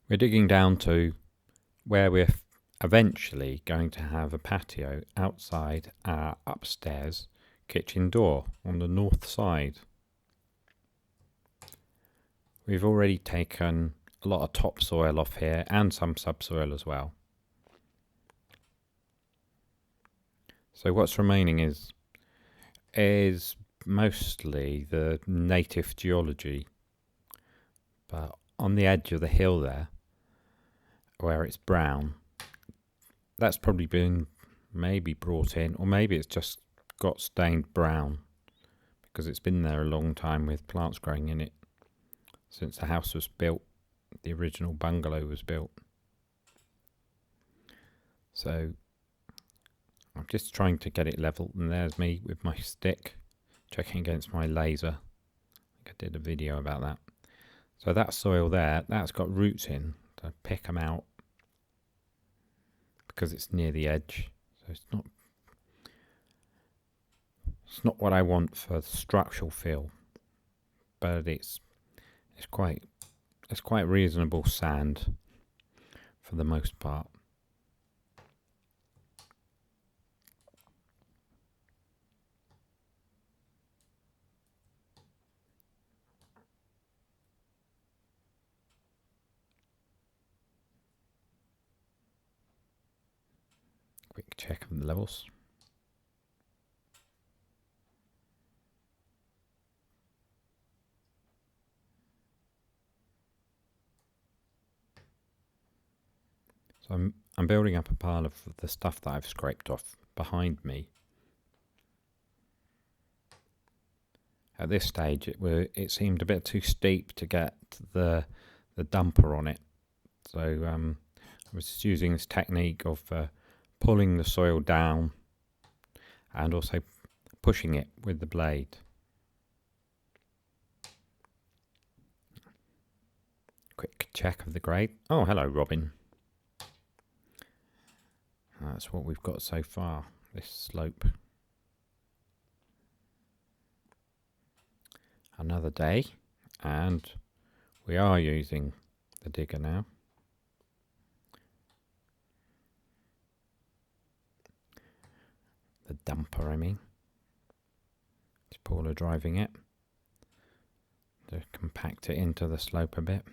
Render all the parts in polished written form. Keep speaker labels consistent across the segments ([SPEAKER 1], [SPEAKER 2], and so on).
[SPEAKER 1] We're digging down to where we're eventually going to have a patio outside our upstairs kitchen door on the north side. We've already taken a lot of topsoil off here and some subsoil as well. So what's remaining is mostly the native geology, but on the edge of the hill there, where it's brown, that's probably been maybe brought in, or maybe it's just got stained brown because it's been there a long time with plants growing in it since the house was built, the original bungalow was built. So I'm just trying to get it level, and there's me with my stick checking against my laser. I think I did a video about that. So that soil there, that's got roots in, to pick them out because it's near the edge. So it's not what I want for the structural feel, but it's quite reasonable sand for the most part. Quick check of the levels. So I'm building up a pile of the stuff that I've scraped off behind me. At this stage, it seemed a bit too steep to get the dumper on it. So I was using this technique of pulling the soil down and also pushing it with the blade. Quick check of the grade. Oh, hello, Robin. That's what we've got so far, this slope. Another day, and we are using the digger now. The dumper, I mean. It's Paula driving it to compact it into the slope a bit.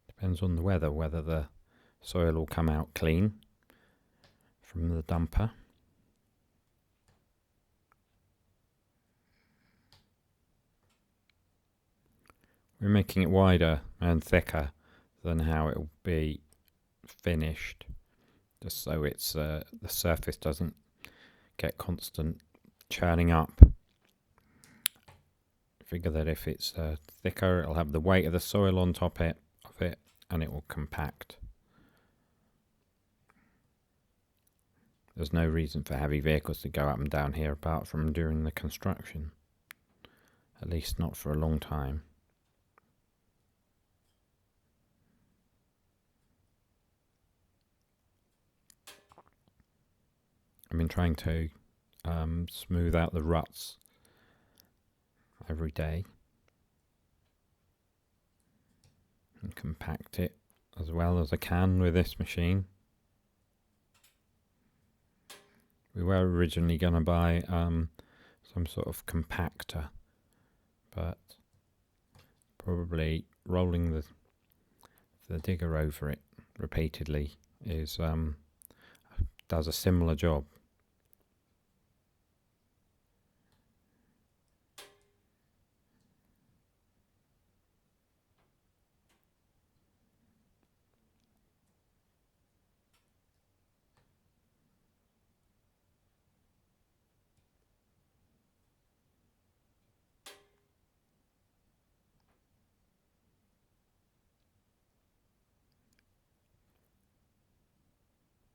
[SPEAKER 1] Depends on the weather, whether the soil will come out clean from the dumper. We're making it wider and thicker than how it will be finished, just so it's the surface doesn't get constant churning up. Figure that if it's thicker, it'll have the weight of the soil on top of it, and it will compact. There's no reason for heavy vehicles to go up and down here apart from during the construction. At least not for a long time. I've been trying to smooth out the ruts every day and compact it as well as I can with this machine. We were originally going to buy some sort of compactor, but probably rolling the digger over it repeatedly does a similar job.